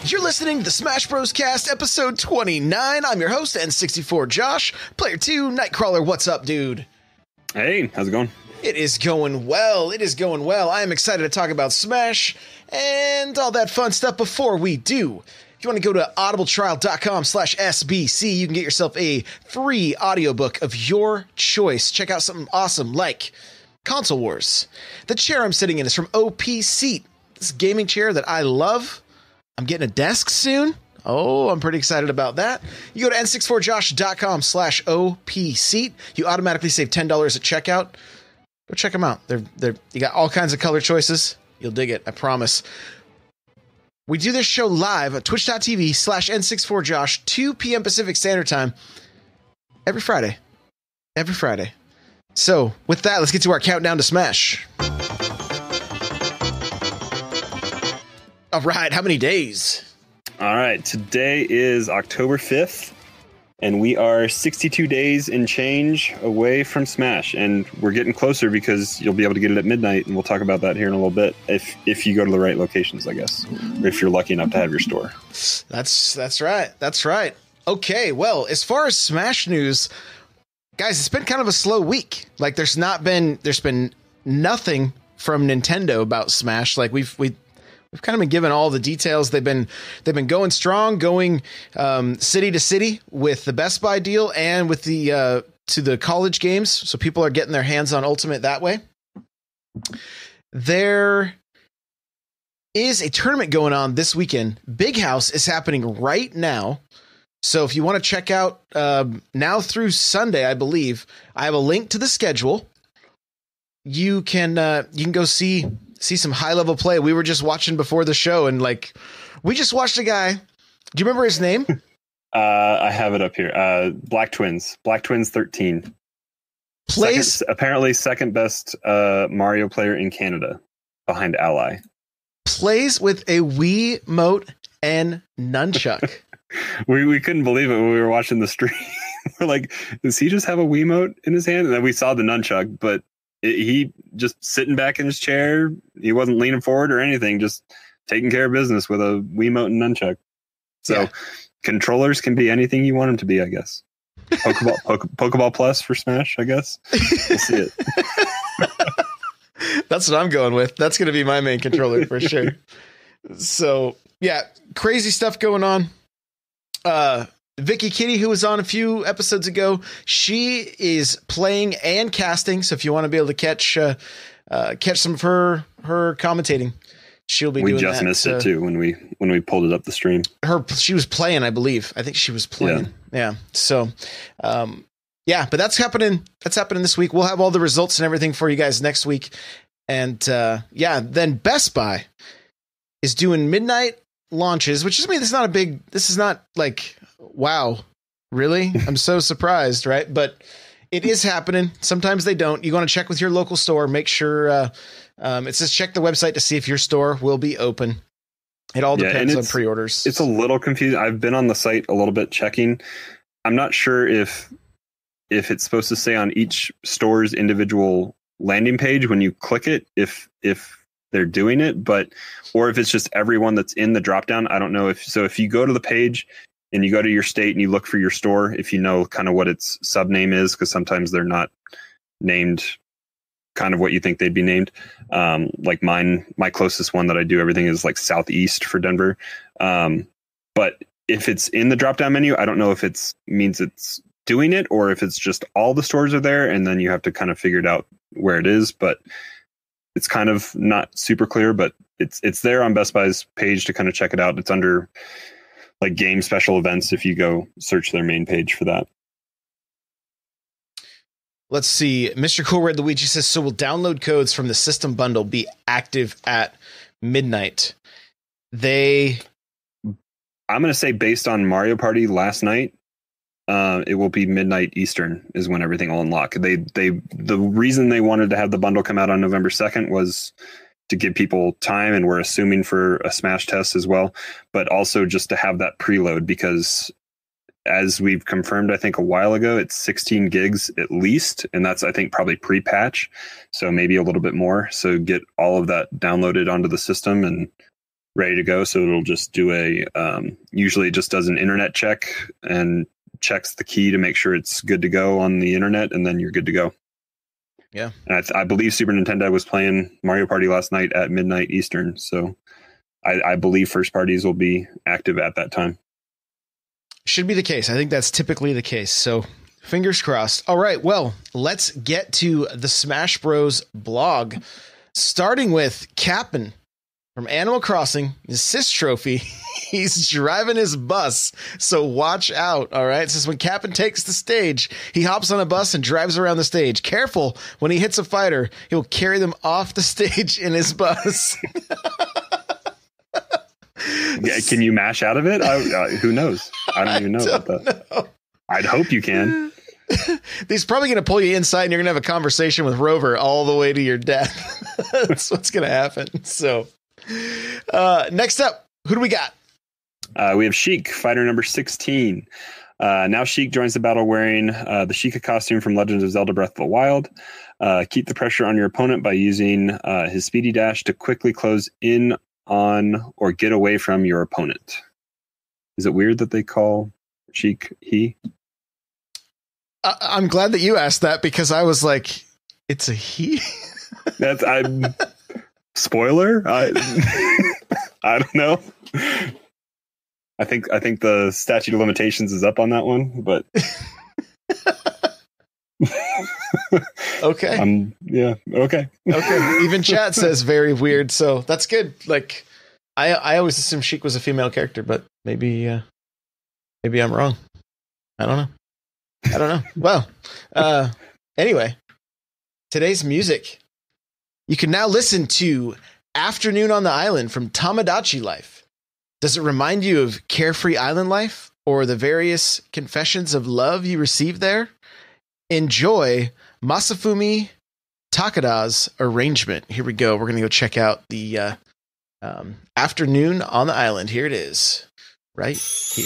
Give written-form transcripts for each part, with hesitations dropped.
You're listening to the Smash Bros. Cast, episode 29. I'm your host, N64 Josh. Player 2, NightCrawlr. What's up, dude? Hey, how's it going? It is going well. It is going well. I am excited to talk about Smash and all that fun stuff. Before we do, if you want to go to audibletrial.com/SBC, you can get yourself a free audiobook of your choice. Check out something awesome like Console Wars. The chair I'm sitting in is from OP Seat. This gaming chair that I love. I'm getting a desk soon. Oh, I'm pretty excited about that. You go to n64josh.com/OP Seat. You automatically save $10 at checkout. Go check them out. You got all kinds of color choices. You'll dig it, I promise. We do this show live at twitch.tv/n64josh, 2 p.m. Pacific Standard Time, every Friday. Every Friday. So, with that, let's get to our countdown to Smash. All right, how many days? All right, today is October 5th, and we are 62 days and change away from Smash, and we're getting closer because you'll be able to get it at midnight, and we'll talk about that here in a little bit, if you go to the right locations, I guess, or if you're lucky enough to have your store. That's right. That's right. Okay, well, as far as Smash news, guys, it's been kind of a slow week. Like, there's been nothing from Nintendo about Smash. Like, we've kind of been given all the details. They've been going strong, going city to city with the Best Buy deal and with the to the college games. So people are getting their hands on Ultimate that way. There is a tournament going on this weekend. Big House is happening right now. So if you want to check out now through Sunday, I believe I have a link to the schedule. You can go see some high level play. We were just watching before the show, and we just watched a guy. Do you remember his name? I have it up here. Black Twins 13 plays apparently second best Mario player in Canada behind Ally. Plays with a Wiimote and nunchuck. we couldn't believe it when we were watching the stream. We're like, does he just have a Wiimote in his hand? And then we saw the nunchuck, but he just sitting back in his chair. He wasn't leaning forward or anything, just taking care of business with a Wiimote and nunchuck. So yeah. Controllers can be anything you want them to be, I guess. Pokeball Plus for Smash, I guess. We'll see it. That's what I'm going with. That's going to be my main controller for sure. So yeah, crazy stuff going on. VikkiKitty, who was on a few episodes ago, she is playing and casting. So if you want to be able to catch some of her commentating, she'll be doing that. We just missed it too when we pulled it up the stream. She was playing, I believe. I think she was playing. Yeah. So, but that's happening. That's happening this week. We'll have all the results and everything for you guys next week. And then Best Buy is doing midnight launches, which is, this is not like, wow, really? I'm so surprised, right? But it is happening. Sometimes they don't. You want to check with your local store. Make sure it says check the website to see if your store will be open. It all depends on pre-orders. It's a little confusing. I've been on the site a little bit checking. I'm not sure if it's supposed to say on each store's individual landing page when you click it, if they're doing it, or if it's just everyone that's in the dropdown. I don't know if you go to the page and you go to your state and you look for your store, if you know kind of what its subname is, because sometimes they're not named kind of what you think they'd be named. Like my closest one that I do everything is like Southeast for Denver. But if it's in the drop down menu, I don't know if means it's doing it or if it's just all the stores are there and then you have to kind of figure it out where it is. But it's kind of not super clear, but it's there on Best Buy's page to kind of check it out. It's under like game special events if you go search their main page for that. Let's see. Mr. Cool Red Luigi says, so will download codes from the system bundle be active at midnight? I'm going to say based on Mario Party last night, it will be midnight Eastern is when everything will unlock. The reason they wanted to have the bundle come out on November 2nd was to give people time, and we're assuming for a Smash test as well, but also just to have that preload, because as we've confirmed, I think a while ago, it's 16 gigs at least, and that's, I think, probably pre-patch, so maybe a little bit more. So get all of that downloaded onto the system, and ready to go. So it'll just do usually it just does an internet check and checks the key to make sure it's good to go on the internet, and then you're good to go. Yeah. And I believe Super Nintendo was playing Mario Party last night at midnight Eastern. So I believe first parties will be active at that time. Should be the case. I think that's typically the case. So fingers crossed. All right. Well, let's get to the Smash Bros. Blog, starting with Cap'n from Animal Crossing, his Sis Trophy. He's driving his bus, so watch out. All right. It says when Cap'n takes the stage, he hops on a bus and drives around the stage. Careful, when he hits a fighter, he'll carry them off the stage in his bus. Yeah, can you mash out of it? Who knows? I don't even know about that. Know. I'd hope you can. He's probably going to pull you inside and you're going to have a conversation with Rover all the way to your death. That's what's going to happen. So next up, who do we got? We have Sheik, fighter number 16. Now Sheik joins the battle wearing the Sheikah costume from Legend of Zelda Breath of the Wild. Keep the pressure on your opponent by using his speedy dash to quickly close in on or get away from your opponent. Is it weird that they call Sheik he? I'm glad that you asked that, because I was like, it's a he. I'm spoiler. I don't know. I think the statute of limitations is up on that one, but okay. Yeah. Okay. Okay. Even chat says very weird. So that's good. Like I always assumed Sheik was a female character, but maybe I'm wrong. I don't know. Well, anyway, today's music. You can now listen to Afternoon on the Island from Tamagotchi Life. Does it remind you of carefree island life or the various confessions of love you received there? Enjoy Masafumi Takada's arrangement. Here we go. We're going to go check out the Afternoon on the Island. Here it is, right here.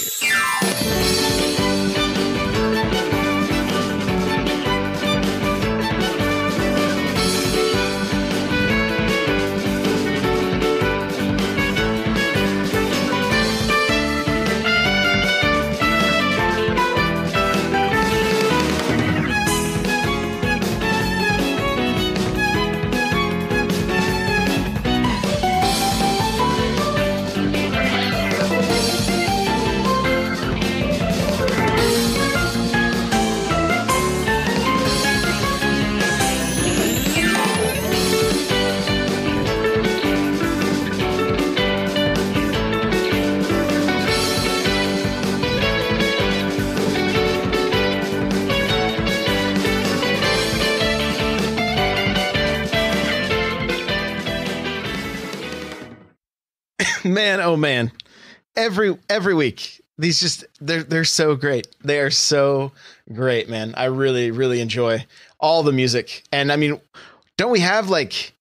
Man, oh man. Every week. These just they're so great. They are so great, man. I really, really enjoy all the music. And I mean, don't we have like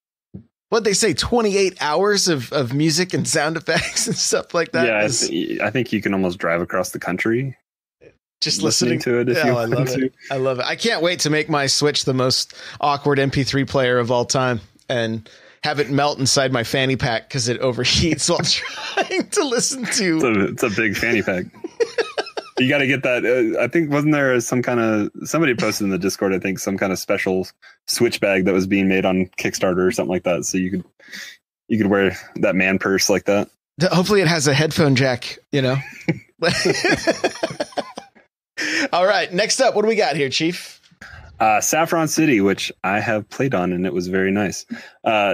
what they say, 28 hours of music and sound effects and stuff like that? Yeah, I think you can almost drive across the country just listening to it. I love it. I love it. I can't wait to make my Switch the most awkward MP3 player of all time and have it melt inside my fanny pack because it overheats while trying to listen to. It's a big fanny pack. You got to get that. I think wasn't there somebody posted in the Discord, I think some kind of special Switch bag that was being made on Kickstarter or something like that. So you could wear that man purse like that. Hopefully it has a headphone jack, you know. All right. Next up, what do we got here, Chief? Saffron City, which I have played on, and it was very nice.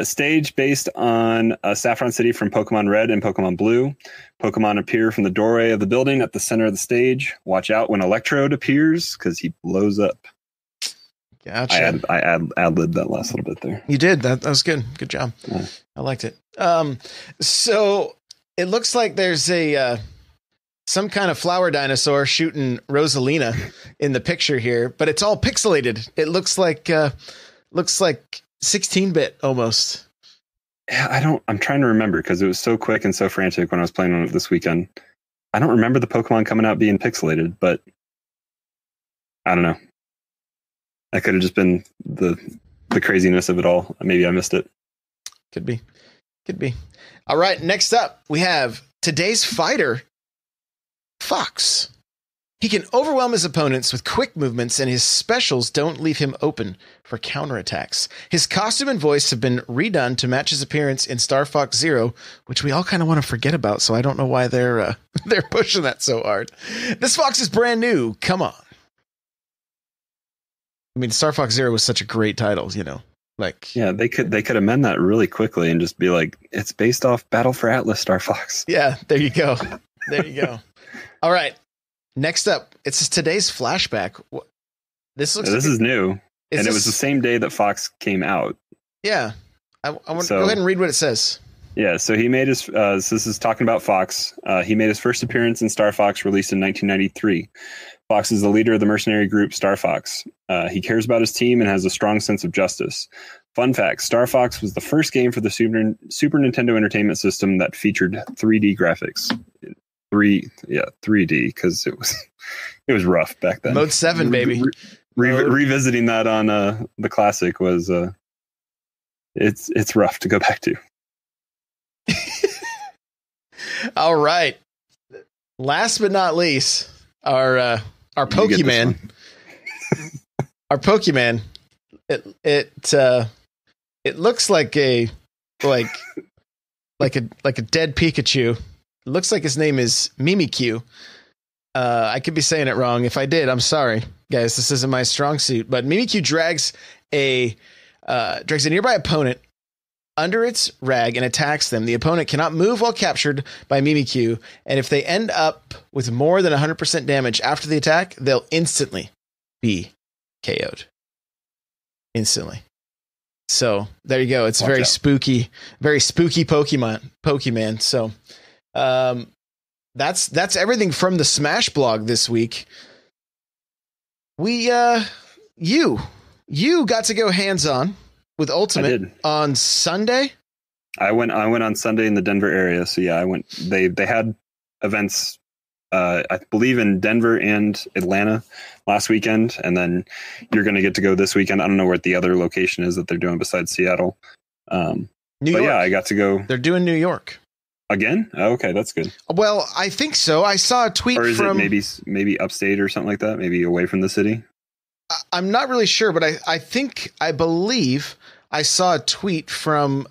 Stage based on Saffron City from Pokemon Red and Pokemon Blue. Pokemon appear from the doorway of the building at the center of the stage. Watch out when Electrode appears, because he blows up. Gotcha. I ad-libbed that last little bit there. You did. That was good. Good job. Yeah. I liked it. So it looks like there's some kind of flower dinosaur shooting Rosalina in the picture here, but it's all pixelated. It looks like 16-bit almost. Yeah, I'm trying to remember because it was so quick and so frantic when I was playing on it this weekend. I don't remember the Pokemon coming out being pixelated, but I don't know. That could have just been the craziness of it all. Maybe I missed it. Could be. Could be. All right. Next up, we have today's fighter, Fox. He can overwhelm his opponents with quick movements, and his specials don't leave him open for counterattacks. His costume and voice have been redone to match his appearance in Star Fox Zero, which we all kind of want to forget about, so I don't know why they're pushing that so hard. This Fox is brand new. Come on. I mean, Star Fox Zero was such a great title, you know. Like, yeah, they could amend that really quickly and just be like, it's based off Battle for Atlas Star Fox. Yeah, there you go. There you go. All right. Next up, it's today's flashback. This is new, and it was the same day that Fox came out. Yeah, I want to go ahead and read what it says. Yeah, so he made his. So this is talking about Fox. He made his first appearance in Star Fox, released in 1993. Fox is the leader of the mercenary group Star Fox. He cares about his team and has a strong sense of justice. Fun fact: Star Fox was the first game for the Super Nintendo Entertainment System that featured 3D graphics. 3D, because it was rough back then. Mode 7, baby. Revisiting that on the classic was it's rough to go back to. All right. Last but not least, our Pokemon. Our Pokemon. It looks like a dead Pikachu. It looks like his name is Mimikyu. I could be saying it wrong. If I did, I'm sorry, guys. This isn't my strong suit. But Mimikyu drags a nearby opponent under its rag and attacks them. The opponent cannot move while captured by Mimikyu, and if they end up with more than 100% damage after the attack, they'll instantly be KO'd. Instantly. So there you go. It's a very spooky Pokemon. So that's everything from the Smash blog this week. We you got to go hands-on with Ultimate on Sunday. I went on Sunday in the Denver area. So yeah, I went. They had events I believe in Denver and Atlanta last weekend, and then you're going to get to go this weekend. I don't know where the other location is that they're doing besides Seattle. New York. Yeah, I got to go. They're doing New York. Again? Oh, okay, that's good. Well, I think so. I saw a tweet or is from... it maybe upstate or something like that? Maybe away from the city? I'm not really sure, but I believe I saw a tweet from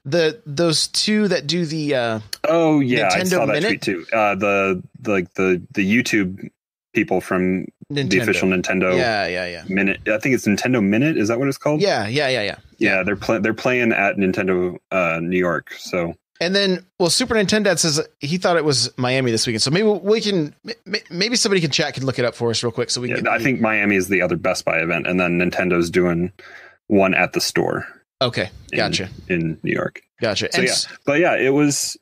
those two that do the Nintendo I saw that Minute tweet too. The YouTube people from Nintendo. The official Nintendo Minute. I think it's Nintendo Minute. Is that what it's called? Yeah. Yeah, they're playing at Nintendo New York. So. And then, Super Nintendo says he thought it was Miami this weekend. So maybe somebody in chat can look it up for us real quick. So we can. I think Miami is the other Best Buy event, and then Nintendo's doing one at the store. Okay, gotcha. In New York, gotcha. So it was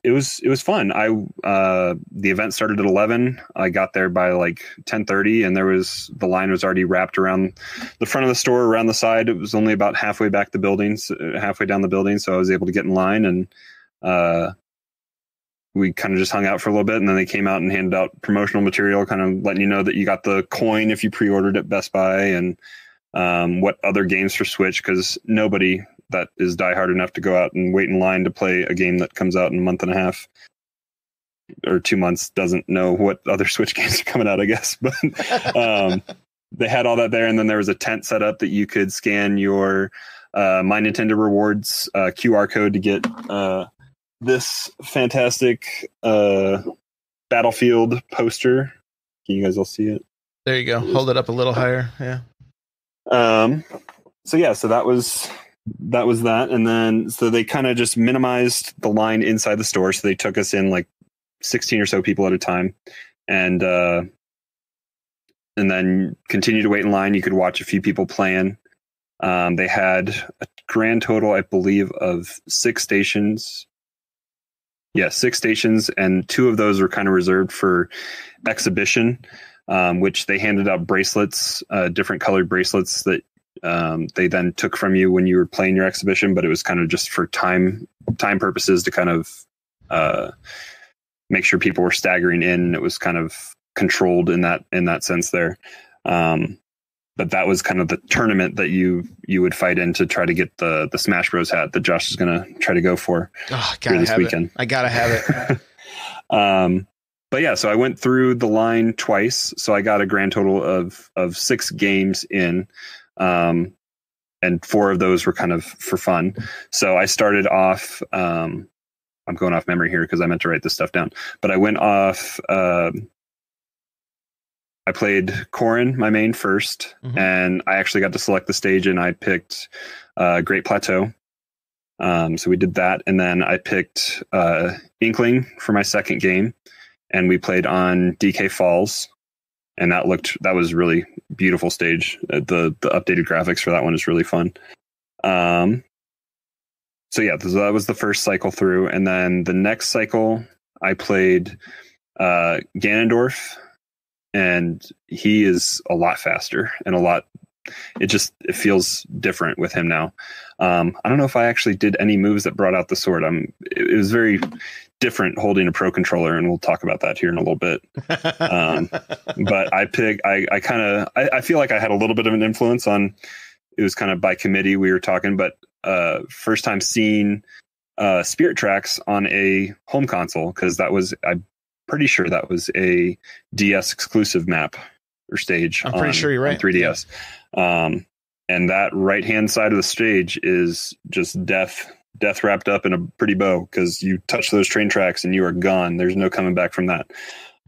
fun. The event started at 11. I got there by like 10:30, and the line was already wrapped around the front of the store, around the side. It was only about halfway down the building, so I was able to get in line and. We kind of just hung out for a little bit, and then they came out and handed out promotional material, kind of letting you know that you got the coin if you pre-ordered at Best Buy, and what other games for Switch, because nobody that is diehard enough to go out and wait in line to play a game that comes out in a month and a half or 2 months doesn't know what other Switch games are coming out, I guess. But they had all that there, and then there was a tent set up that you could scan your My Nintendo Rewards QR code to get this fantastic Battlefield poster. Can you guys all see it? There you go. Hold it up a little higher. Yeah. So that was that. And then, so they kind of just minimized the line inside the store. So they took us in like 16 or so people at a time, and then continue to wait in line. You could watch a few people playing. They had a grand total, I believe, of 6 stations. Yeah, 6 stations, and 2 of those were kind of reserved for exhibition, which they handed out bracelets, different colored bracelets that they then took from you when you were playing your exhibition, but it was kind of just for time purposes to kind of make sure people were staggering in. It was kind of controlled in that sense there. that was kind of the tournament that you would fight in to try to get the Smash Bros hat that Josh is going to try to go for here this weekend. I gotta have it. But yeah, so I went through the line twice. So I got a grand total of 6 games in, and 4 of those were kind of for fun. So I started off, I'm going off memory here because I meant to write this stuff down, but I went off, I played Corrin, my main first, and I actually got to select the stage, and I picked Great Plateau. So we did that, and then I picked Inkling for my second game, and we played on DK Falls, and that was really beautiful stage. The updated graphics for that one is really fun. So yeah, that was the first cycle through, and then the next cycle I played Ganondorf. And he is a lot faster and it feels different with him now. I don't know if I actually did any moves that brought out the sword. It was very different holding a pro controller, and we'll talk about that here in a little bit. But I feel like I had a little bit of an influence on, it was kind of by committee we were talking, but first time seeing Spirit Tracks on a home console, because I'm pretty sure that was a DS exclusive map or stage. I'm pretty sure you're right. 3DS. Yeah. And that right hand side of the stage is just death wrapped up in a pretty bow, because you touch those train tracks and you are gone. There's no coming back from that.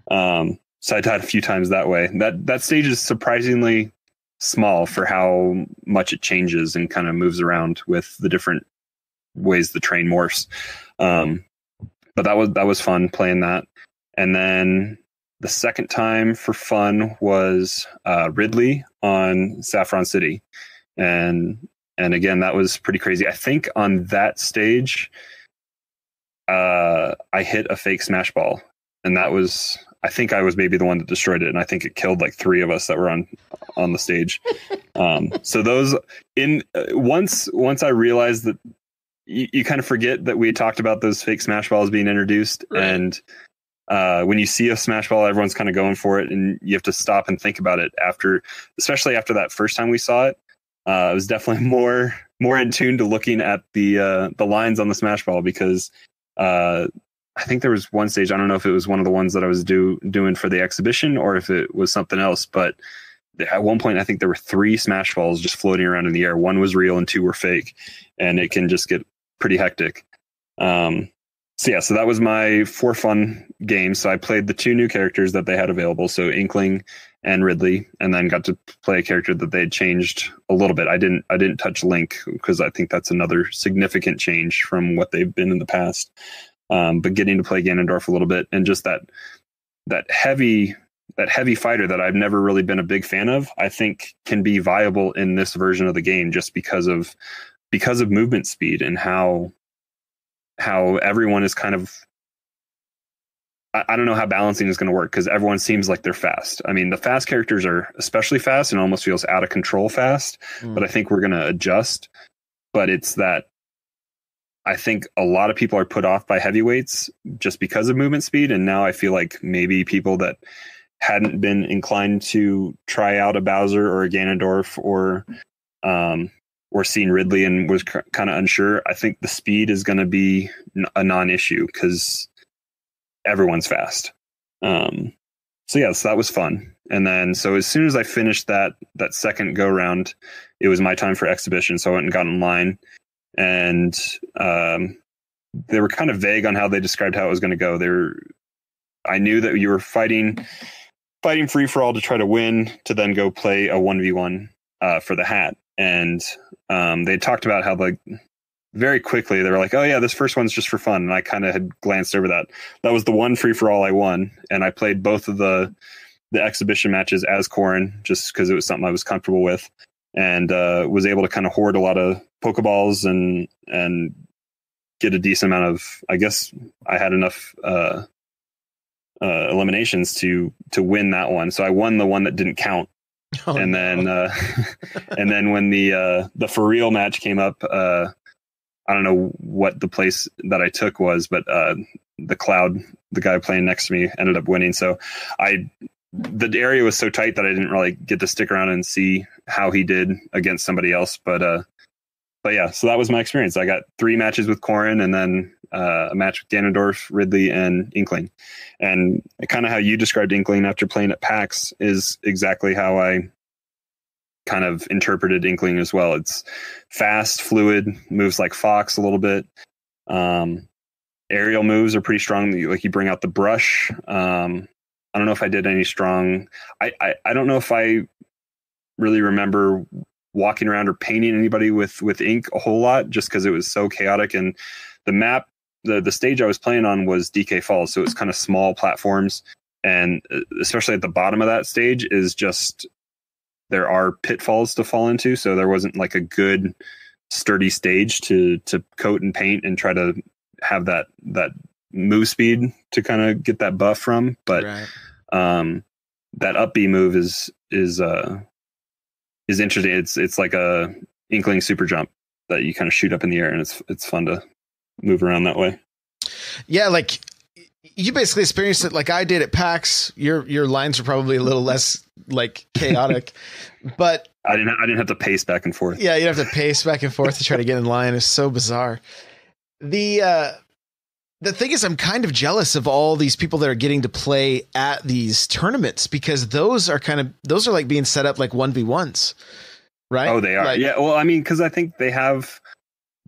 So I died a few times that way. That stage is surprisingly small for how much it changes and kind of moves around with the different ways the train morphs. But that was fun playing that. And then the second time for fun was Ridley on Saffron City. And again, that was pretty crazy. I think on that stage, I hit a fake smash ball. And I think I was maybe the one that destroyed it. And I think it killed like 3 of us that were on the stage. So those once I realized that you kind of forget that we talked about those fake smash balls being introduced. Right. And when you see a smash ball, everyone's kind of going for it, and you have to stop and think about it especially after that first time we saw it. It was definitely more in tune to looking at the lines on the smash ball, because I think there was one stage, I don't know if it was one of the ones that I was doing for the exhibition or if it was something else, but at one point I think there were 3 smash balls just floating around in the air. 1 was real and 2 were fake, and it can just get pretty hectic. So that was my 4 fun games. So I played the 2 new characters that they had available, so Inkling and Ridley, and then got to play a character that they had changed a little bit. I didn't touch Link, because I think that's another significant change from what they've been in the past. But getting to play Ganondorf a little bit, and just that heavy fighter that I've never really been a big fan of, I think can be viable in this version of the game, just because of movement speed and how everyone is kind of, I don't know how balancing is going to work, because everyone seems like they're fast. I mean, the fast characters are especially fast and almost feels out of control fast, but I think we're going to adjust. But it's that I think a lot of people are put off by heavyweights just because of movement speed. And now I feel like maybe people that hadn't been inclined to try out a Bowser or a Ganondorf or seen Ridley and was kind of unsure, I think the speed is going to be a non-issue, because everyone's fast. So that was fun. And then, so as soon as I finished that second go round, it was my time for exhibition. So I went and got in line, and they were kind of vague on how they described how it was going to go. I knew that you were fighting free for all to try to win, to then go play a 1v1 for the hat. And they talked about how, like, very quickly they were like, oh yeah, this first one's just for fun. And I kind of had glanced over that. That was the one free for all I won. And I played both of the exhibition matches as Corrin, just because it was something I was comfortable with, and was able to kind of hoard a lot of Pokeballs and get a decent amount of, I guess I had enough eliminations to win that one. So I won the one that didn't count. Oh, and then and then when the for real match came up, I don't know what the place that I took was, but the Cloud, the guy playing next to me, ended up winning. So I the area was so tight that I didn't really get to stick around and see how he did against somebody else. But yeah, so that was my experience. I got 3 matches with Corrin, and then a match with Ganondorf, Ridley, and Inkling. And kind of how you described Inkling after playing at PAX is exactly how I kind of interpreted Inkling as well. It's fast, fluid, moves like Fox a little bit. Aerial moves are pretty strong. Like you bring out the brush. I don't know if I did any strong. I don't know if I really remember walking around or painting anybody with ink a whole lot, just because it was so chaotic. And the map, the stage I was playing on was DK Falls, so it was kind of small platforms, and especially at the bottom of that stage is just there are pitfalls to fall into. So there wasn't like a good sturdy stage to coat and paint and try to have that move speed to kind of get that buff from. But Right. That up B move is interesting. It's like a Inkling super jump that you kind of shoot up in the air, and it's fun to move around that way. Yeah, like you basically experienced it like I did at PAX. Your lines are probably a little less like chaotic, but I didn't have to pace back and forth. Yeah, you'd have to pace back and forth to try to get in line. It's so bizarre. The thing is, I'm kind of jealous of all these people that are getting to play at these tournaments, because those are like being set up like 1v1s, right? Oh, they are. Like, yeah. Well, I mean, because I think they have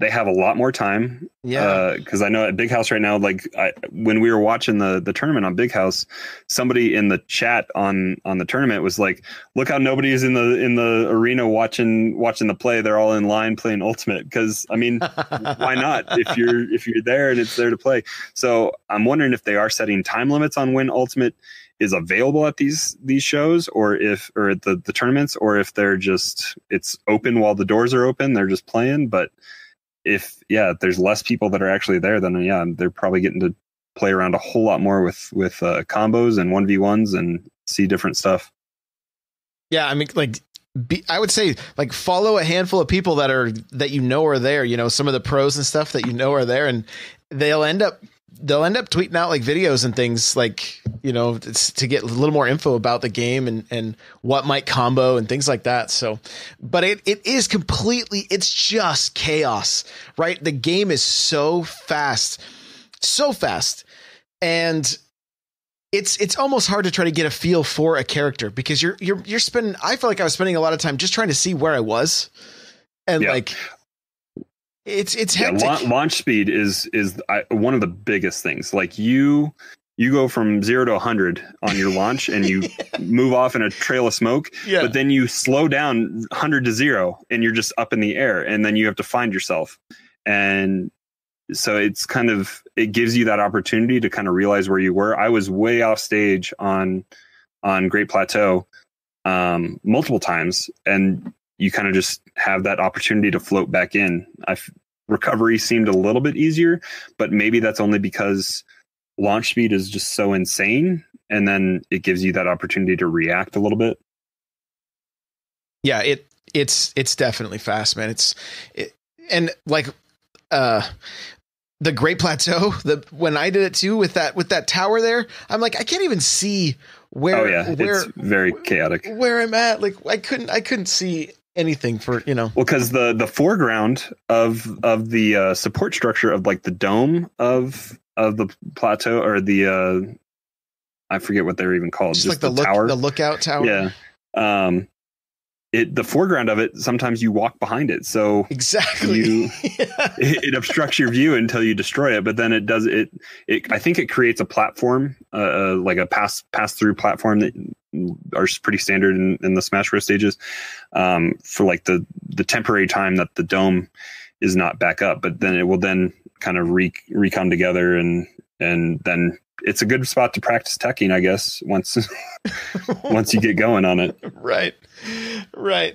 a lot more time. Yeah. Because I know at Big House right now, like when we were watching the tournament on Big House, somebody in the chat on the tournament was like, "Look how nobody is in the arena watching the play. They're all in line playing Ultimate." Because I mean, why not? If you're there and it's there to play. So I'm wondering if they are setting time limits on when Ultimate is available at these shows, or at the tournaments, or if they're just it's open while the doors are open. They're just playing, but if there's less people that are actually there, then they're probably getting to play around a whole lot more with combos and 1v1s and see different stuff. Yeah, I mean, like I would say like follow a handful of people that are there, some of the pros and stuff that are there, and they'll end up tweeting out like videos and things like, it's to get a little more info about the game and what might combo and things like that. So, but it is completely, it's just chaos, right? The game is so fast. And it's almost hard to try to get a feel for a character, because you're spending, I feel like I was spending a lot of time just trying to see where I was. And like, it's hectic. Launch speed is one of the biggest things. Like you go from 0 to 100 on your launch, and you move off in a trail of smoke. Yeah. But then you slow down 100 to 0, and you're just up in the air, and then you have to find yourself. And so it gives you that opportunity to kind of realize where you were. I was way off stage on Great Plateau multiple times, and you kind of just have that opportunity to float back in. Recovery seemed a little bit easier, but maybe that's only because launch speed is just so insane, and then it gives you that opportunity to react a little bit. Yeah, it's definitely fast, man. And like the Great Plateau, when I did it too with that tower there, I'm like, I can't even see where. Oh yeah, it's very chaotic. Where I'm at, like I couldn't see anything for. Well, because the foreground of the support structure of like the dome of the plateau, or the I forget what they're even called, just like the tower, the lookout tower. Yeah. The foreground of it, sometimes you walk behind it, so exactly it obstructs your view until you destroy it. But then it does it. I think it creates a platform, like a pass through platform that are pretty standard in the Smash Bros stages, for like the temporary time that the dome is not back up. But then it will then kind of recome together, and then it's a good spot to practice teching, I guess, once you get going on it. Right.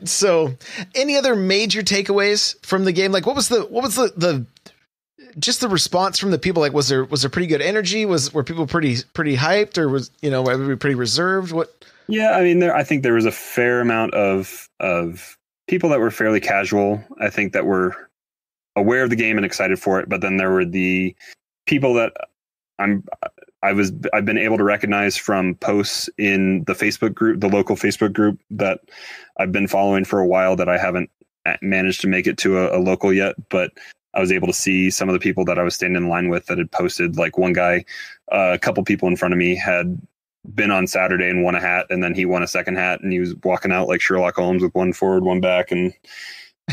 So any other major takeaways from the game? Like what was the just the response from the people? Like, was there pretty good energy? Were people pretty hyped, or was, everybody pretty reserved? What? Yeah. I mean, I think there was a fair amount of people that were fairly casual. I think that were aware of the game and excited for it. But then there were the people that I've been able to recognize from posts in the Facebook group, the local Facebook group that I've been following for a while, that I haven't managed to make it to a local yet, but I was able to see some of the people that I was standing in line with that had posted. Like one guy, a couple people in front of me had been on Saturday and won a hat, and then he won a second hat, and he was walking out like Sherlock Holmes with one forward, one back, and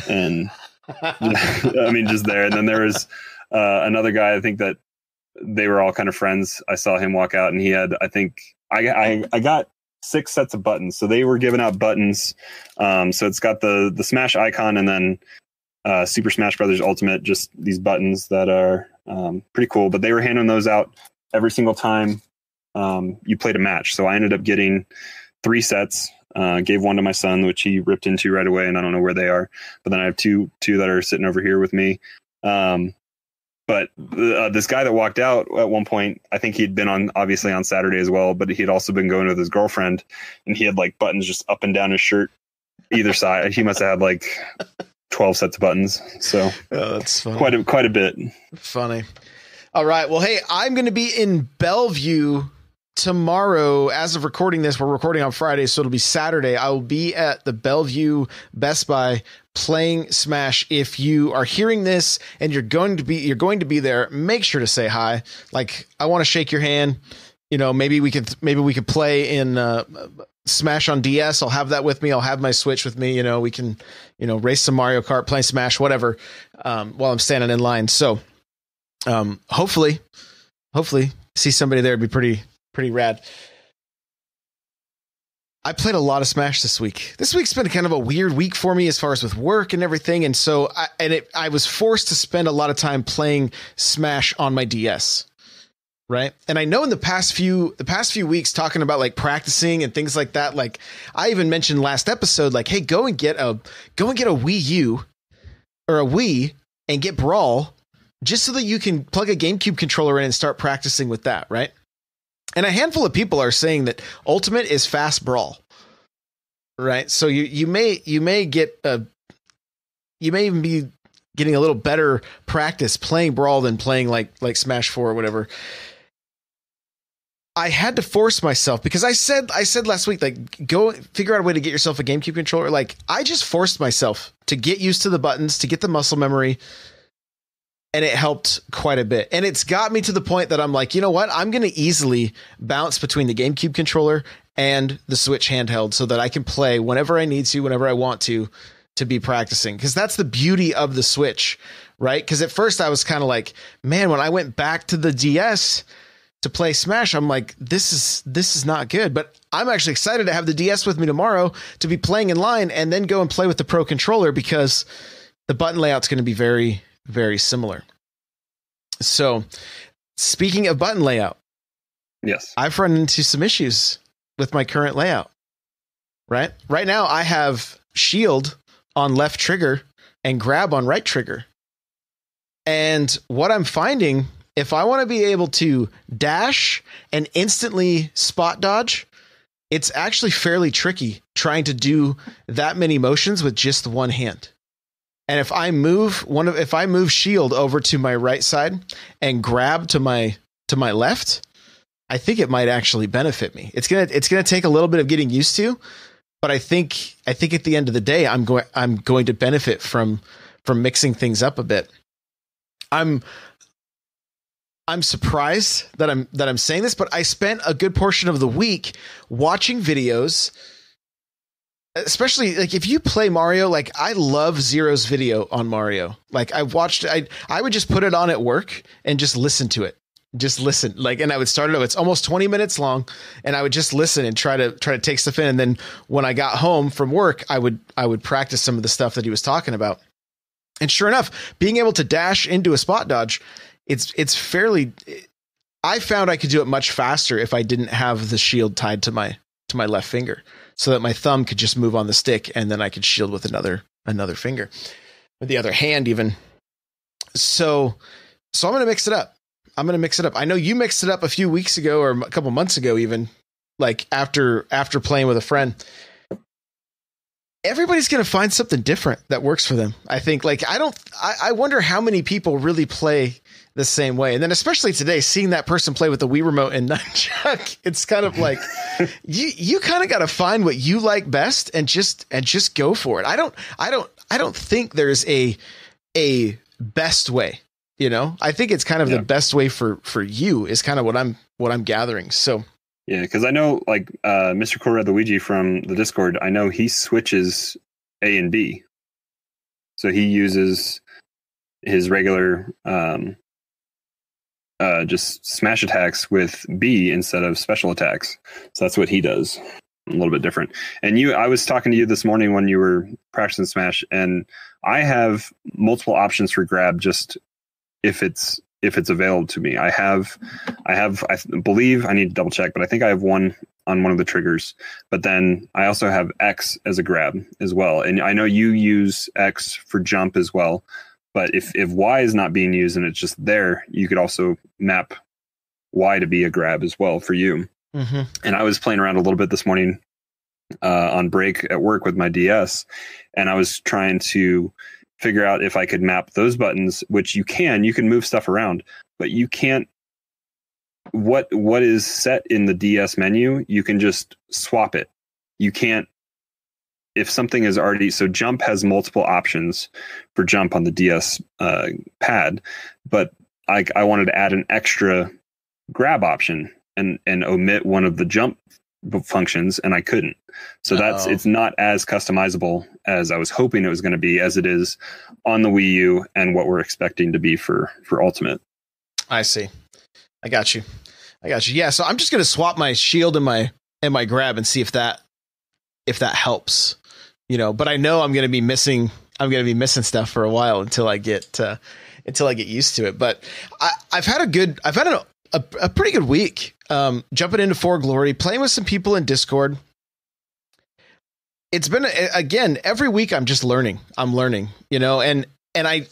I mean, just there. And then there was another guy, I think that they were all kind of friends. I saw him walk out, and he had, I think I got 6 sets of buttons. So they were giving out buttons. So it's got the Smash icon, and then Super Smash Brothers Ultimate, just these buttons that are pretty cool. But they were handing those out every single time you played a match. So I ended up getting 3 sets. Gave one to my son, which he ripped into right away, and I don't know where they are. But then I have two that are sitting over here with me. But this guy that walked out at one point, I think he'd been obviously on Saturday as well, but he'd also been going with his girlfriend, and he had like buttons just up and down his shirt, either side. He must have had like 12 sets of buttons. So that's funny. Quite a bit. Funny. All right. Well, hey, I'm going to be in Bellevue tomorrow. As of recording this, we're recording on Friday, so it'll be Saturday. I will be at the Bellevue Best Buy playing Smash. If you are hearing this and you're going to be there, make sure to say hi. Like, I want to shake your hand. You know, maybe we could play in Smash on DS. I'll have that with me. I'll have my Switch with me. You know, we can, race some Mario Kart, play Smash, whatever, while I'm standing in line. So, hopefully see somebody there. It'd be pretty rad. I played a lot of Smash this week. This week's been kind of a weird week for me as far as with work and everything. And so I was forced to spend a lot of time playing Smash on my DS. Right. And I know in the past few weeks, talking about like practicing and things like that, like I even mentioned last episode, like, hey, go and get a Wii U or a Wii and get Brawl, just so that you can plug a GameCube controller in and start practicing with that. Right. And a handful of people are saying that Ultimate is fast Brawl, right? So you may even be getting a little better practice playing Brawl than playing like Smash 4 or whatever. I had to force myself, because I said last week, like, go figure out a way to get yourself a GameCube controller. Like, I just forced myself to get used to the buttons, to get the muscle memory. And it helped quite a bit. And it's got me to the point that I'm like, you know what? I'm going to easily bounce between the GameCube controller and the Switch handheld so that I can play whenever I need to, whenever I want to be practicing. Because that's the beauty of the Switch, right? Because at first I was kind of like, man, when I went back to the DS to play Smash, I'm like, this is not good. But I'm actually excited to have the DS with me tomorrow to be playing in line and then go and play with the Pro controller, because the button layout's going to be very, very similar. So, speaking of button layout, yes, I've run into some issues with my current layout. Right now, I have shield on left trigger and grab on right trigger. And what I'm finding, if I want to be able to dash and instantly spot dodge, it's actually fairly tricky trying to do that many motions with just one hand. And if I move shield over to my right side and grab to my left, I think it might actually benefit me. It's gonna take a little bit of getting used to, but I think at the end of the day, I'm going to benefit from mixing things up a bit. I'm surprised that I'm saying this, but I spent a good portion of the week watching videos. Especially like if you play Mario, like I love Zero's video on Mario. Like I would just put it on at work and just listen to it. Just listen. Like, and I would start it up. It's almost 20 minutes long, and I would just listen and try to take stuff in. And then when I got home from work, I would practice some of the stuff that he was talking about. And sure enough, being able to dash into a spot dodge, it's fairly, I found I could do it much faster if I didn't have the shield tied to my left finger, so that my thumb could just move on the stick and then I could shield with another finger, with the other hand even. So I'm going to mix it up. I know you mixed it up a few weeks ago or a couple months ago, even like after playing with a friend. Everybody's going to find something different that works for them. I think, like, I wonder how many people really play the same way. And then especially today, seeing that person play with the Wii remote and nunchuck, it's kind of like you kind of got to find what you like best and just go for it. I don't think there's a best way, you know. I think it's kind of the best way for you is kind of what I'm gathering. So yeah, because I know like Mr. Corey Luigi from the Discord, I know he switches A and B. So he uses his regular just smash attacks with B instead of special attacks. So that's what he does. A little bit different. And I was talking to you this morning when you were practicing Smash, and I have multiple options for grab just if it's available to me. I believe, I need to double check, but I think I have one on one of the triggers. But then I also have X as a grab as well. And I know you use X for jump as well. But if Y is not being used and it's just there, you could also map Y to be a grab as well for you. Mm-hmm. And I was playing around a little bit this morning on break at work with my DS, and I was trying to figure out if I could map those buttons, which you can move stuff around, but you can't. What is set in the DS menu, you can just swap it. You can't. If something is already, so jump has multiple options for jump on the DS pad, but I wanted to add an extra grab option and omit one of the jump functions, and I couldn't. So it's not as customizable as I was hoping it was going to be, as it is on the Wii U and what we're expecting to be for Ultimate. I see. I got you. Yeah. So I'm just going to swap my shield and my grab and see if that helps. You know, but I know I'm going to be missing stuff for a while until I get used to it. But I've had a pretty good week. Jumping into For Glory, playing with some people in Discord. It's been again every week. I'm just learning. I'm learning, you know, and I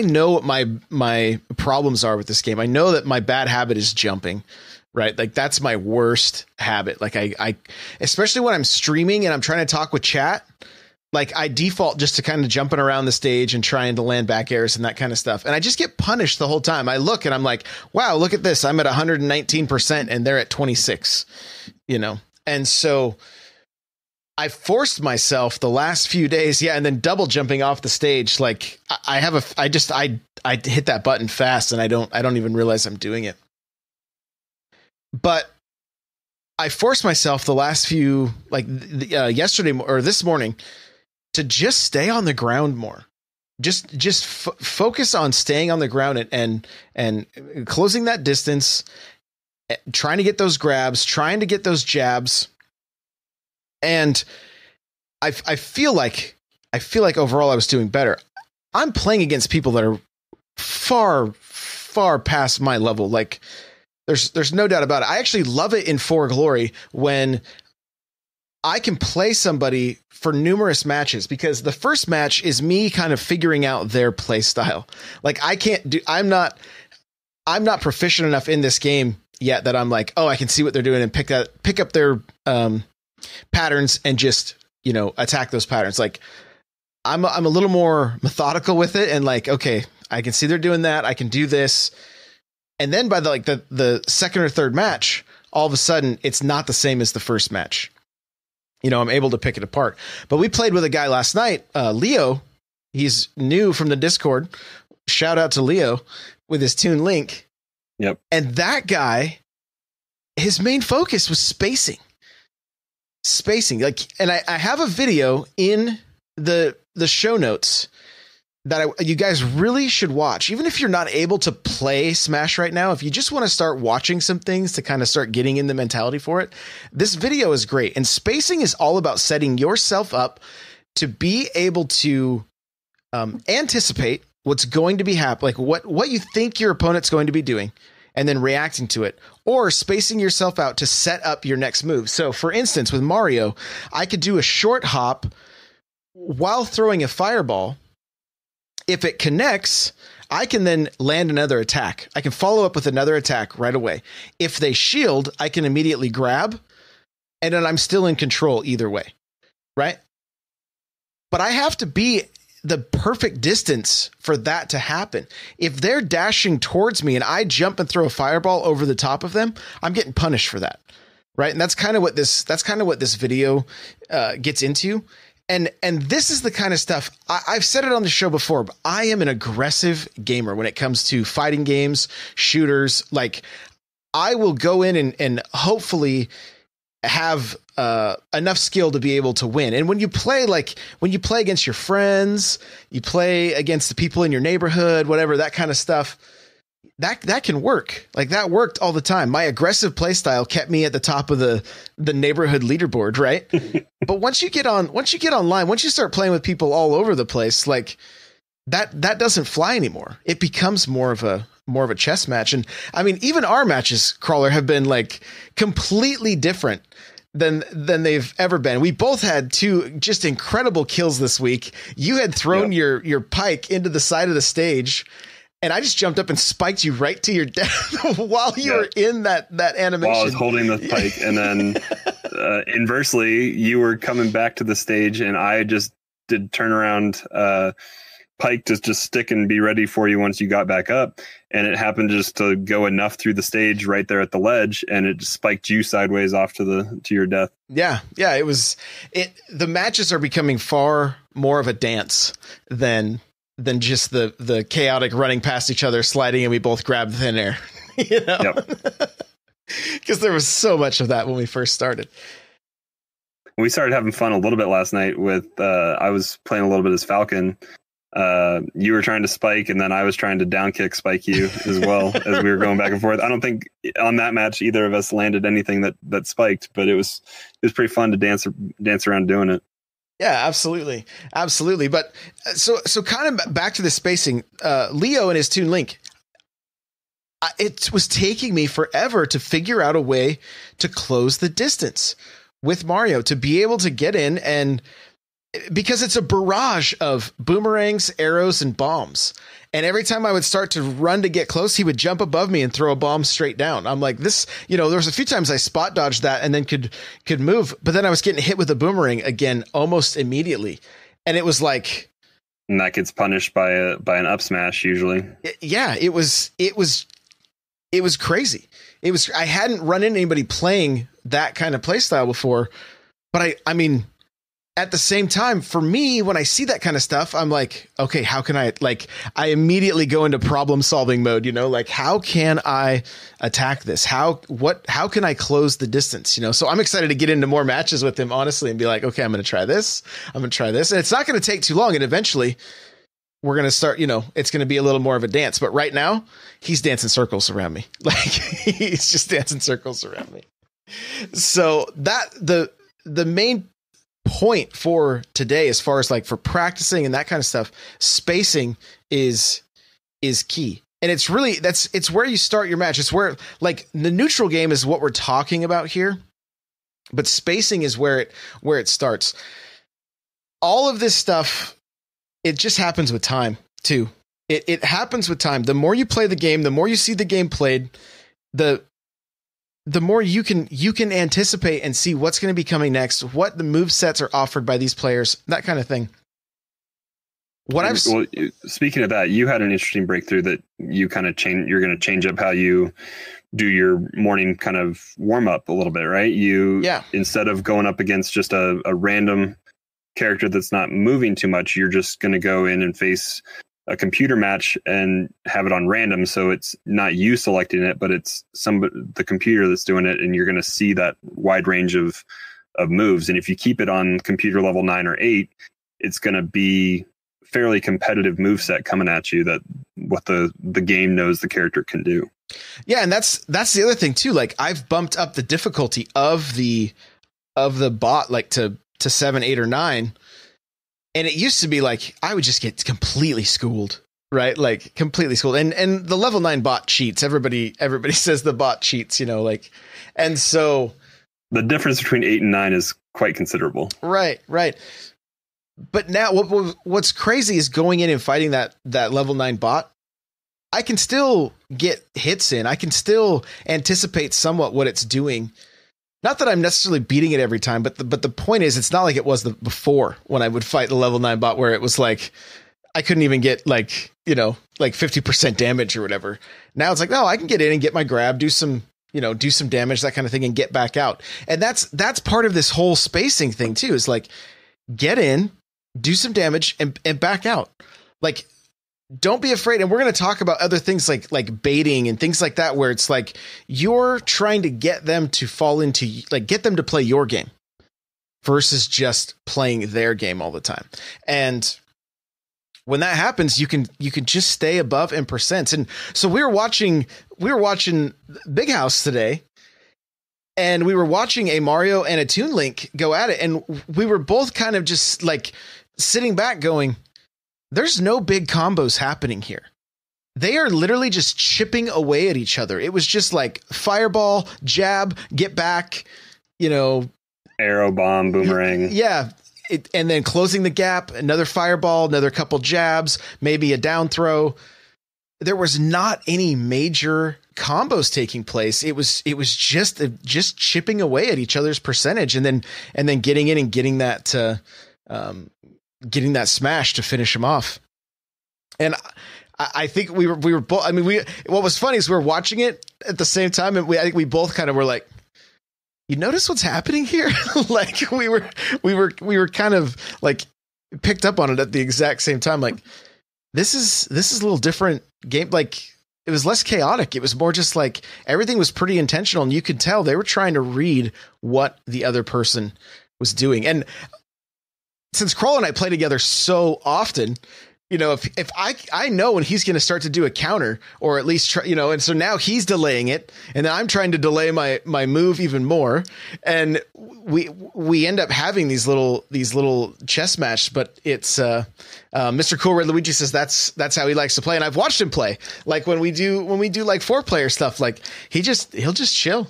know what my problems are with this game. I know that my bad habit is jumping. Right. Like that's my worst habit. Like I, especially when I'm streaming and I'm trying to talk with chat, like I default just to kind of jumping around the stage and trying to land back airs and that kind of stuff. And I just get punished the whole time. I look and I'm like, wow, look at this. I'm at 119% and they're at 26, you know? And so I forced myself the last few days. Yeah. And then double jumping off the stage. Like I hit that button fast and I don't even realize I'm doing it. But I forced myself the last few, like yesterday or this morning, to just stay on the ground more. Just focus on staying on the ground and closing that distance, trying to get those grabs, trying to get those jabs. And I feel like overall I was doing better. I'm playing against people that are far, far past my level. Like, There's no doubt about it. I actually love it in For Glory when I can play somebody for numerous matches, because the first match is me kind of figuring out their play style. Like I'm not proficient enough in this game yet that I'm like, oh, I can see what they're doing and pick up their patterns and just, you know, attack those patterns. Like I'm a little more methodical with it and like, okay, I can see they're doing that. I can do this. And then by the second or third match, all of a sudden it's not the same as the first match. You know, I'm able to pick it apart. But we played with a guy last night, Leo. He's new from the Discord. Shout out to Leo with his Toon Link. Yep. And that guy, his main focus was spacing. Like, and I have a video in the show notes that you guys really should watch. Even if you're not able to play Smash right now, if you just want to start watching some things to kind of start getting in the mentality for it, this video is great. And spacing is all about setting yourself up to be able to anticipate what's going to be happening, like what you think your opponent's going to be doing, and then reacting to it, or spacing yourself out to set up your next move. So for instance, with Mario, I could do a short hop while throwing a fireball. If it connects, I can then land another attack. I can follow up with another attack right away. If they shield, I can immediately grab, and then I'm still in control either way, right? But I have to be the perfect distance for that to happen. If they're dashing towards me and I jump and throw a fireball over the top of them, I'm getting punished for that. Right. And that's kind of what this video gets into. And this is the kind of stuff I've said it on the show before, but I am an aggressive gamer when it comes to fighting games, shooters. Like, I will go in and hopefully have enough skill to be able to win. And when you play against your friends, you play against the people in your neighborhood, whatever, that kind of stuff, that can work. Like, that worked all the time. My aggressive play style kept me at the top of the neighborhood leaderboard, right? But once you get online, once you start playing with people all over the place, like that doesn't fly anymore. It becomes more of a chess match. And I mean, even our matches, Crawler, have been like completely different than they've ever been. We both had 2 just incredible kills this week. You had thrown your pike into the side of the stage, and I just jumped up and spiked you right to your death while you were in that animation. While I was holding the pike, and then inversely, you were coming back to the stage, and I just did turnaround pike to just stick and be ready for you once you got back up. And it happened just to go enough through the stage right there at the ledge, and it just spiked you sideways off to your death. Yeah. The matches are becoming far more of a dance than just the chaotic running past each other, sliding, and we both grabbed thin air, you know, because there was so much of that when we first started. We started having fun a little bit last night with, I was playing a little bit as Falcon. You were trying to spike, and then I was trying to down kick spike you as well as we were going back and forth. I don't think on that match either of us landed anything that spiked, but it was pretty fun to dance around doing it. Yeah, absolutely. But so kind of back to the spacing, Leo and his Toon Link. It was taking me forever to figure out a way to close the distance with Mario, to be able to get in, and because it's a barrage of boomerangs, arrows, and bombs. And every time I would start to run to get close, he would jump above me and throw a bomb straight down. I'm like, this, there was a few times I spot dodged that and then could move, but then I was getting hit with a boomerang again almost immediately. And it was like, and that gets punished by an up smash usually. Yeah, it was crazy. I hadn't run into anybody playing that kind of play style before, but I mean, at the same time, for me, when I see that kind of stuff, I'm like, okay, how can I immediately go into problem solving mode, like, how can I attack this? How can I close the distance? So I'm excited to get into more matches with him, honestly, and be like, okay, I'm going to try this. And it's not going to take too long. And eventually we're going to start, it's going to be a little more of a dance, but right now he's dancing circles around me. Like, he's just dancing circles around me. So that the main point for today, as far as like for practicing and that kind of stuff, spacing is key. And it's really, it's where you start your match. It's where, like, the neutral game is what we're talking about here, but spacing is where it starts. All of this stuff, it just happens with time too. It happens with time. The more you play the game, the more you see the game played, the more you can anticipate and see what's going to be coming next, what the move sets are offered by these players, that kind of thing. Speaking of that, you had an interesting breakthrough that you kind of you're going to change up how you do your morning kind of warm up a little bit, right? Instead of going up against just a random character that's not moving too much, you're just going to go in and face a computer match and have it on random. So it's not you selecting it, but it's the computer that's doing it. And you're going to see that wide range of moves. And if you keep it on computer level 9 or 8, it's going to be fairly competitive move set coming at you, that what the game knows the character can do. Yeah. And that's the other thing too. Like, I've bumped up the difficulty of the bot, like to 7, 8, or 9. And it used to be like, I would just get completely schooled, right? Like, completely schooled. And the level 9 bot cheats. Everybody says the bot cheats, and so the difference between 8 and 9 is quite considerable. Right. But now what's crazy is going in and fighting that level 9 bot. I can still get hits in. I can still anticipate somewhat what it's doing. not that I'm necessarily beating it every time, but the point is, it's not like it was before when I would fight the level 9 bot where it was like I couldn't even get like 50% damage or whatever. Now it's like, no, I can get in and get my grab, do some damage, that kind of thing, and get back out. And that's part of this whole spacing thing too, is like, get in, do some damage and back out. Like, don't be afraid. And we're going to talk about other things like baiting and things like that, where it's like you're trying to get them to fall into, like, get them to play your game versus just playing their game all the time. And when that happens, you can just stay above in percents. And so we were watching Big House today, and we were watching a Mario and a Toon Link go at it. And we were both kind of just like sitting back going, there's no big combos happening here. They are literally just chipping away at each other. It was just like fireball, jab, get back, arrow, bomb, boomerang. Yeah. And then closing the gap, another fireball, another couple jabs, maybe a down throw. There was not any major combos taking place. It was just chipping away at each other's percentage, and then getting in and getting that smash to finish him off. And I think we were both. I mean, what was funny is we were watching it at the same time, and I think we both kind of were like, you notice what's happening here? Like we were kind of like picked up on it at the exact same time. Like this is a little different game. Like it was less chaotic. It was more just like everything was pretty intentional, and you could tell they were trying to read what the other person was doing. And since Crawler and I play together so often, if I know when he's going to start to do a counter, or at least try, and so now he's delaying it, and then I'm trying to delay my move even more, and we end up having these little chess matches. But it's Mr. Cool Red Luigi says that's how he likes to play, and I've watched him play. Like when we do like 4-player stuff, like he'll just chill.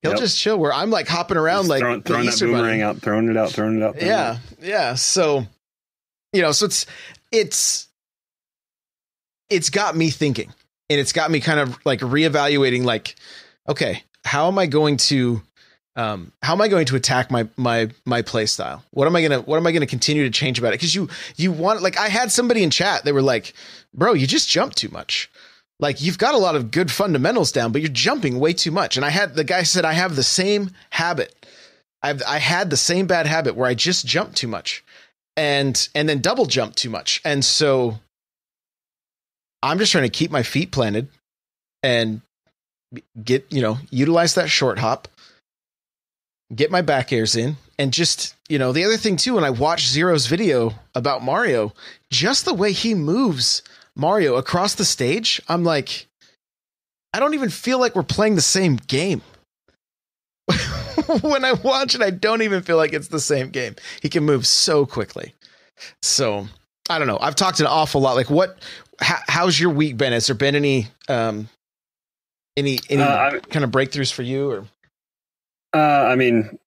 He'll just chill, where I'm like hopping around, just like throwing that boomerang out, throwing it out. Yeah. So, so it's got me thinking, and it's got me kind of like reevaluating, like, okay, how am I going to attack my play style? What am I going to continue to change about it? Cause you want, like, I had somebody in chat, they were like, bro, you just jump too much. Like, you've got a lot of good fundamentals down, but you're jumping way too much. And the guy said, I have the same habit. I had the same bad habit where I just jumped too much and then double jump too much. And so I'm just trying to keep my feet planted and utilize that short hop, get my back airs in. And just, the other thing too, when I watched Zero's video about Mario, just the way he moves Mario across the stage, I'm like, I don't even feel like we're playing the same game. When I watch it, I don't even feel like it's the same game. He can move so quickly. So I don't know. I've talked an awful lot. Like, how's your week been? Has there been any kind of breakthroughs for you? Or I mean,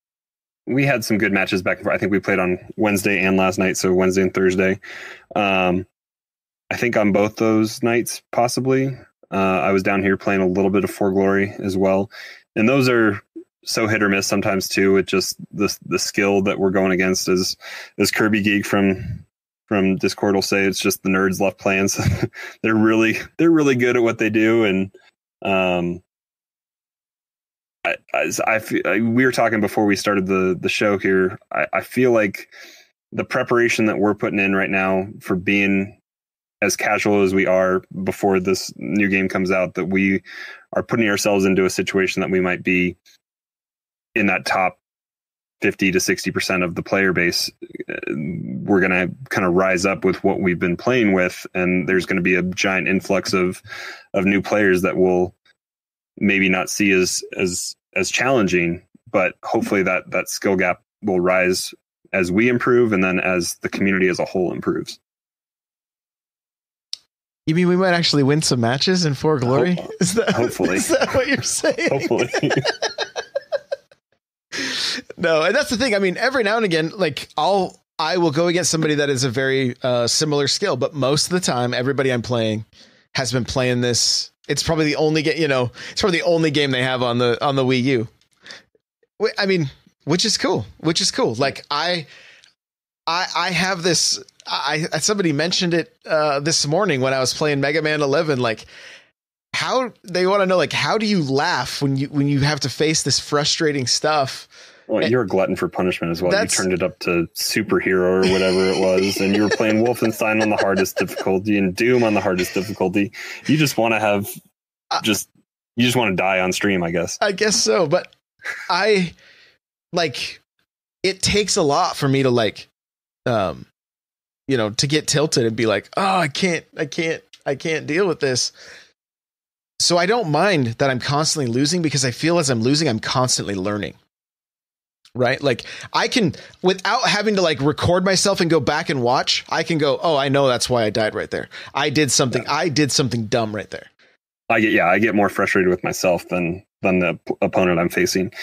we had some good matches back and forth. I think we played on Wednesday and last night, so Wednesday and Thursday. I think on both those nights, possibly. I was down here playing a little bit of For Glory as well. And those are so hit or miss sometimes too. It just the skill that we're going against is Kirby Geek from Discord will say, it's just the nerds left playing. So they're really good at what they do. And we were talking before we started the show here. I feel like the preparation that we're putting in right now for being as casual as we are before this new game comes out, that we are putting ourselves into a situation that we might be in that top 50 to 60% of the player base. We're going to kind of rise up with what we've been playing with. And there's going to be a giant influx of new players that will maybe not see as challenging, but hopefully that skill gap will rise as we improve. And then as the community as a whole improves. You mean we might actually win some matches in For Glory? Hopefully. Is that what you're saying? Hopefully. No, and that's the thing. I mean, every now and again, like I will go against somebody that is a very similar skill, but most of the time, everybody I'm playing has been playing this. It's probably the only game, it's probably the only game they have on the Wii U. I mean, which is cool. Like I have this. Somebody mentioned it this morning when I was playing Mega Man 11. Like, how they want to know, like, how do you laugh when you have to face this frustrating stuff? Well, you're a glutton for punishment as well. You turned it up to superhero or whatever it was, and you were playing Wolfenstein on the hardest difficulty and Doom on the hardest difficulty. You just want to have you just want to die on stream, I guess. I guess so, but it takes a lot for me to to get tilted and be like, oh, I can't deal with this. So I don't mind that I'm constantly losing, because I feel as I'm losing, I'm constantly learning. Right? Like, I can, without having to like record myself and go back and watch, I can go, oh, I know that's why I died right there. I did something dumb right there. I get more frustrated with myself than the opponent I'm facing.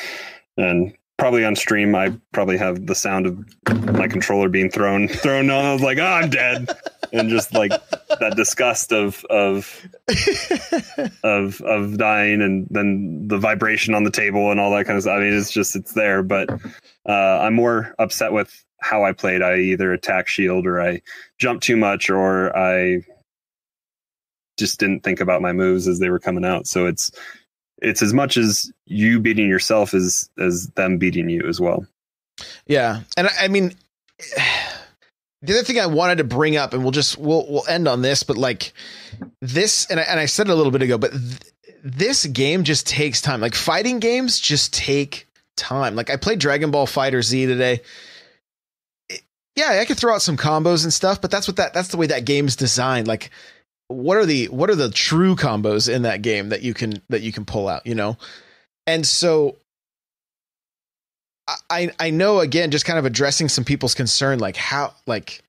And probably on stream, I probably have the sound of my controller being thrown on. I was like, oh, I'm dead. And just like that disgust of dying, and then the vibration on the table and all that kind of stuff. I mean, it's there, but I'm more upset with how I played. I either attack shield, or I jumped too much, or I just didn't think about my moves as they were coming out. So it's as much as you beating yourself as them beating you as well. Yeah. And I mean, the other thing I wanted to bring up, and we'll end on this, but like this, and I said it a little bit ago, but this game just takes time. Like, fighting games just take time. Like, I played Dragon Ball Fighter Z today. Yeah, I could throw out some combos and stuff, but that's the way that game's designed. Like, what are the true combos in that game that you can pull out, you know? And so I know, again, just kind of addressing some people's concern, like how, like,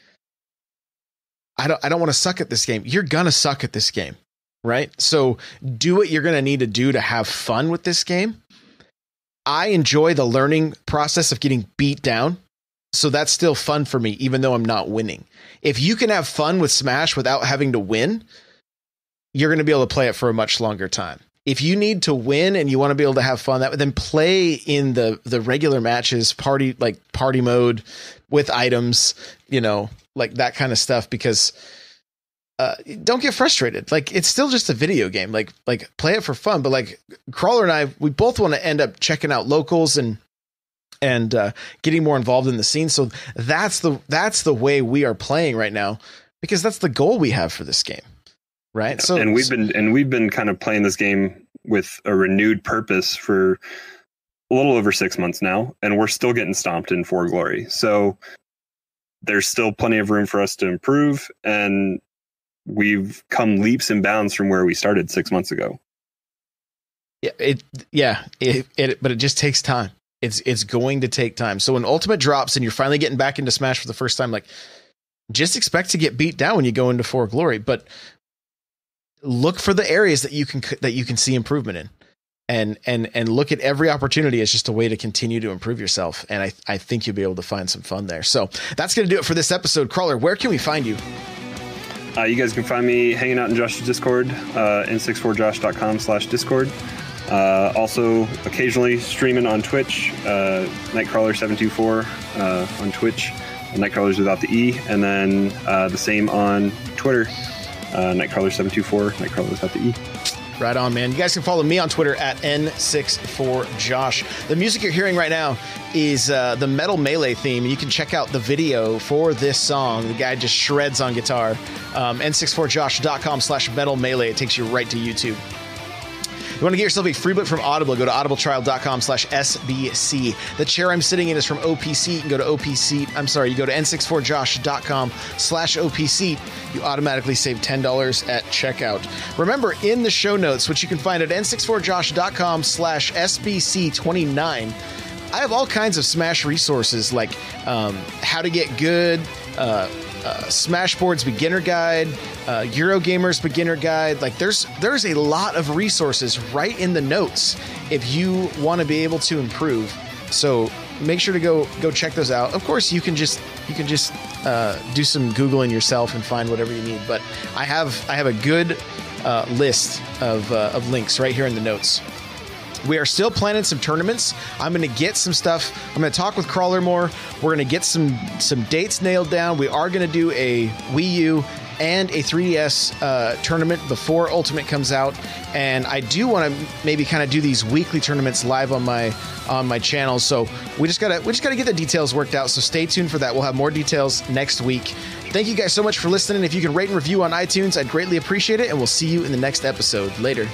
I don't want to suck at this game. You're going to suck at this game, right? So do what you're going to need to do to have fun with this game. I enjoy the learning process of getting beat down. So that's still fun for me, even though I'm not winning. If you can have fun with Smash without having to win, you're going to be able to play it for a much longer time. If you need to win and you want to be able to have fun, then play in the regular matches, party mode with items, like that kind of stuff, because don't get frustrated. Like, it's still just a video game. Like play it for fun. But like Crawler and I, we both want to end up checking out locals and getting more involved in the scene. So that's the way we are playing right now, because that's the goal we have for this game. Right. Yeah, so, and we've been kind of playing this game with a renewed purpose for a little over 6 months now, and we're still getting stomped in For Glory. So there's still plenty of room for us to improve, and we've come leaps and bounds from where we started 6 months ago. But it just takes time. It's going to take time. So when Ultimate drops and you're finally getting back into Smash for the first time, like, just expect to get beat down when you go into For Glory, but look for the areas that you can see improvement in, and look at every opportunity as just a way to continue to improve yourself. And I think you'll be able to find some fun there. So that's going to do it for this episode. Crawler, where can we find you? You guys can find me hanging out in Josh's Discord, n64josh.com/Discord. Also occasionally streaming on Twitch, NightCrawlr724 on Twitch. NightCrawlr's without the E, and then the same on Twitter. NightCrawlr724, NightCrawlr without the E. Right on, man. You guys can follow me on Twitter at N64Josh. The music you're hearing right now is the Metal Melee theme. You can check out the video for this song. The guy just shreds on guitar. N64Josh.com/Metal Melee. It takes you right to YouTube. You want to get yourself a free book from Audible, go to audibletrial.com/SBC. The chair I'm sitting in is from OPC. You can go to you go to n64josh.com/OPC. You automatically save $10 at checkout. Remember, in the show notes, which you can find at n64josh.com/SBC29, I have all kinds of Smash resources, like how to get good, Smashboard's beginner guide, Eurogamer's beginner guide. Like, there's a lot of resources right in the notes if you want to be able to improve. So make sure to go check those out. Of course, you can just do some Googling yourself and find whatever you need. But I have a good list of links right here in the notes. We are still planning some tournaments. I'm going to get some stuff. I'm going to talk with Crawler more. We're going to get some dates nailed down. We are going to do a Wii U and a 3DS tournament before Ultimate comes out. And I do want to maybe kind of do these weekly tournaments live on my channel. So we just gotta get the details worked out. So stay tuned for that. We'll have more details next week. Thank you guys so much for listening. If you can rate and review on iTunes, I'd greatly appreciate it. And we'll see you in the next episode. Later.